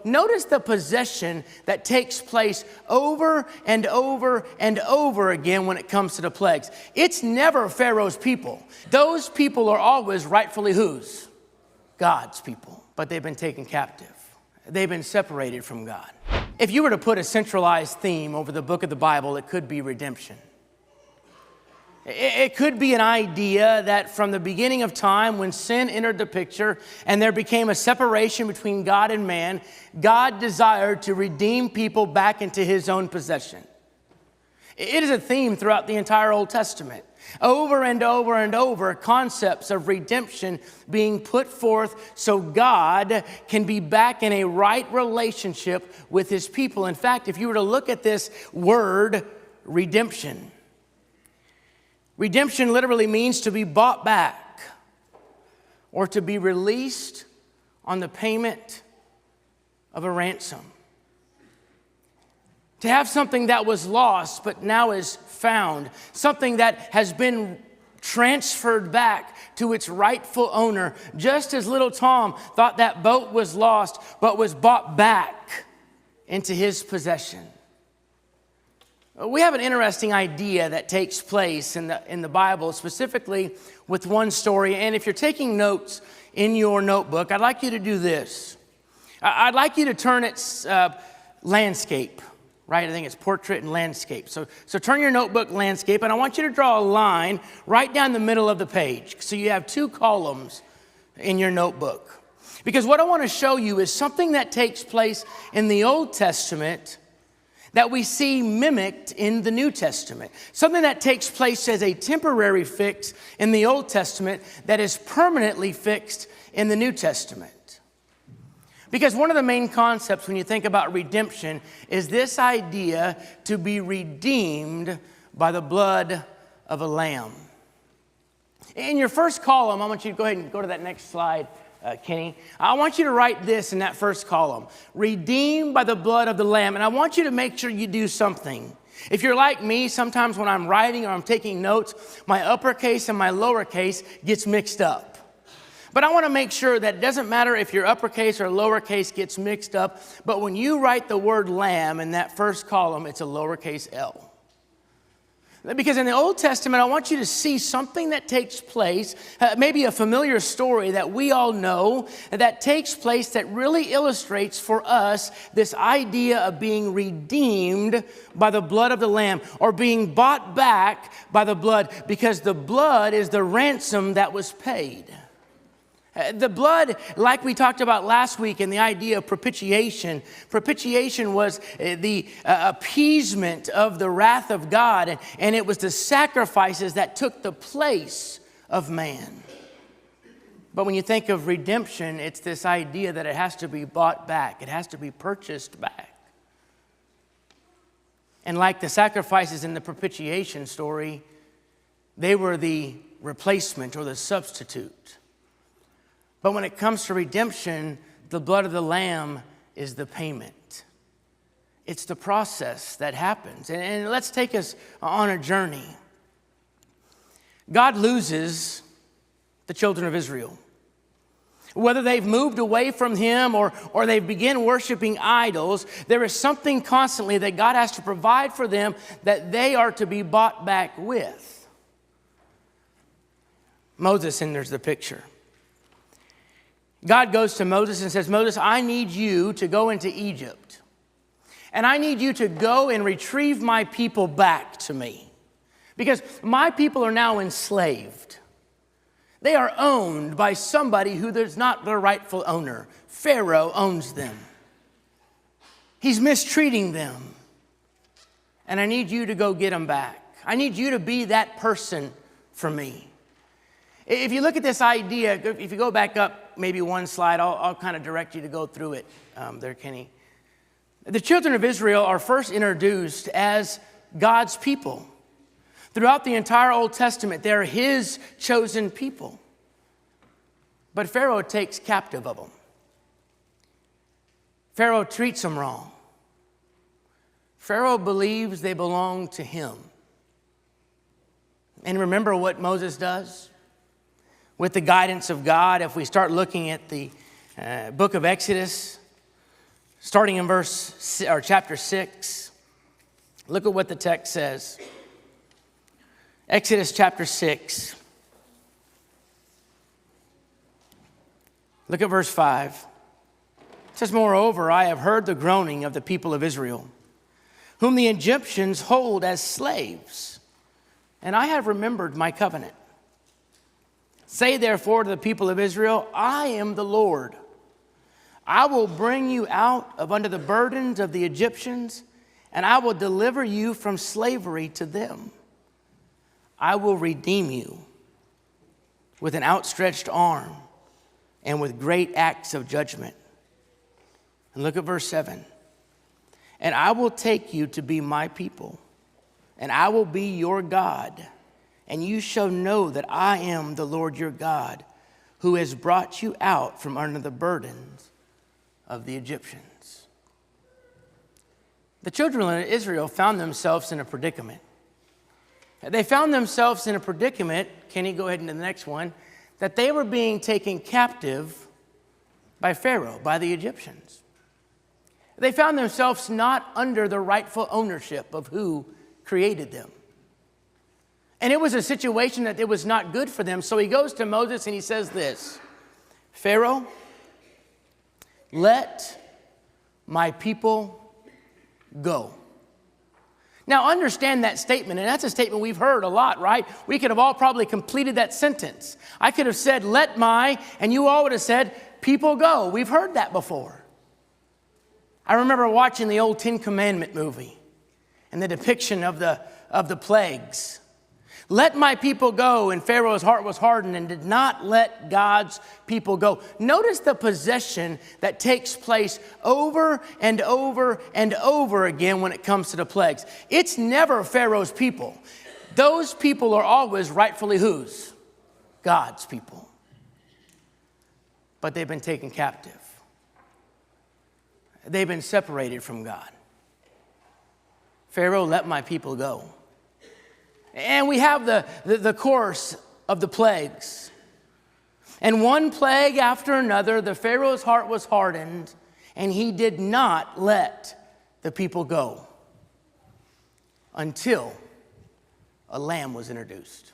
notice the possession that takes place over and over and over again when it comes to the plagues. It's never Pharaoh's people. Those people are always rightfully whose? God's people. But they've been taken captive. They've been separated from God. If you were to put a centralized theme over the book of the Bible, it could be redemption. It could be an idea that from the beginning of time, when sin entered the picture and there became a separation between God and man, God desired to redeem people back into his own possession. It is a theme throughout the entire Old Testament. Over and over and over, concepts of redemption being put forth so God can be back in a right relationship with his people. In fact, if you were to look at this word, redemption, redemption literally means to be bought back or to be released on the payment of a ransom. To have something that was lost but now is found, something that has been transferred back to its rightful owner, just as little Tom thought that boat was lost but was bought back into his possession. We have an interesting idea that takes place in the Bible, specifically with one story. And if you're taking notes in your notebook, I'd like you to do this. I'd like you to turn it landscape, right? I think it's portrait and landscape. So turn your notebook landscape, and I want you to draw a line right down the middle of the page. So you have two columns in your notebook. Because what I want to show you is something that takes place in the Old Testament that we see mimicked in the New Testament. Something that takes place as a temporary fix in the Old Testament that is permanently fixed in the New Testament. Because one of the main concepts when you think about redemption is this idea to be redeemed by the blood of a lamb. In your first column, I want you to go ahead and go to that next slide, Kenny. I want you to write this in that first column, redeemed by the blood of the Lamb. And I want you to make sure you do something. If you're like me, sometimes when I'm writing or I'm taking notes, my uppercase and my lowercase gets mixed up. But I want to make sure that it doesn't matter if your uppercase or lowercase gets mixed up, but when you write the word lamb in that first column, it's a lowercase l. Because in the Old Testament, I want you to see something that takes place, maybe a familiar story that we all know, that takes place that really illustrates for us this idea of being redeemed by the blood of the Lamb or being bought back by the blood, because the blood is the ransom that was paid. The blood, like we talked about last week in the idea of propitiation. Propitiation was the appeasement of the wrath of God, and it was the sacrifices that took the place of man. But when you think of redemption, it's this idea that it has to be bought back. It has to be purchased back. And like the sacrifices in the propitiation story, they were the replacement or the substitute. But when it comes to redemption, the blood of the Lamb is the payment. It's the process that happens. And let's take us on a journey. God loses the children of Israel. Whether they've moved away from him or they've begun worshiping idols, there is something constantly that God has to provide for them that they are to be bought back with. Moses enters the picture. God goes to Moses and says, Moses, I need you to go into Egypt. And I need you to go and retrieve my people back to me. Because my people are now enslaved. They are owned by somebody who is not their rightful owner. Pharaoh owns them. He's mistreating them. And I need you to go get them back. I need you to be that person for me. If you look at this idea, if you go back up maybe one slide, I'll kind of direct you to go through it there, Kenny. The children of Israel are first introduced as God's people. Throughout the entire Old Testament, they're his chosen people. But Pharaoh takes captive of them. Pharaoh treats them wrong. Pharaoh believes they belong to him. And remember what Moses does? With the guidance of God, if we start looking at the book of Exodus, starting in chapter 6. Look at what the text says. Exodus chapter 6. Look at verse 5. It says, "Moreover, I have heard the groaning of the people of Israel, whom the Egyptians hold as slaves, and I have remembered my covenant. Say therefore to the people of Israel, I am the Lord. I will bring you out of under the burdens of the Egyptians, and I will deliver you from slavery to them. I will redeem you with an outstretched arm and with great acts of judgment." And look at verse 7. "And I will take you to be my people, and I will be your God, and you shall know that I am the Lord your God, who has brought you out from under the burdens of the Egyptians." The children of Israel found themselves in a predicament. They found themselves in a predicament, Kenny, go ahead into the next one, that they were being taken captive by Pharaoh, by the Egyptians. They found themselves not under the rightful ownership of who created them. And it was a situation that it was not good for them. So he goes to Moses and he says this, "Pharaoh, let my people go." Now understand that statement, and that's a statement we've heard a lot, right? We could have all probably completed that sentence. I could have said, "let my," and you all would have said, "people go." We've heard that before. I remember watching the old 10 Commandment movie and the depiction of the plagues. Let my people go, and Pharaoh's heart was hardened and did not let God's people go. Notice the possession that takes place over and over and over again when it comes to the plagues. It's never Pharaoh's people. Those people are always rightfully whose? God's people. But they've been taken captive. They've been separated from God. Pharaoh, let my people go. And we have the course of the plagues. And one plague after another, the Pharaoh's heart was hardened, and he did not let the people go until a lamb was introduced.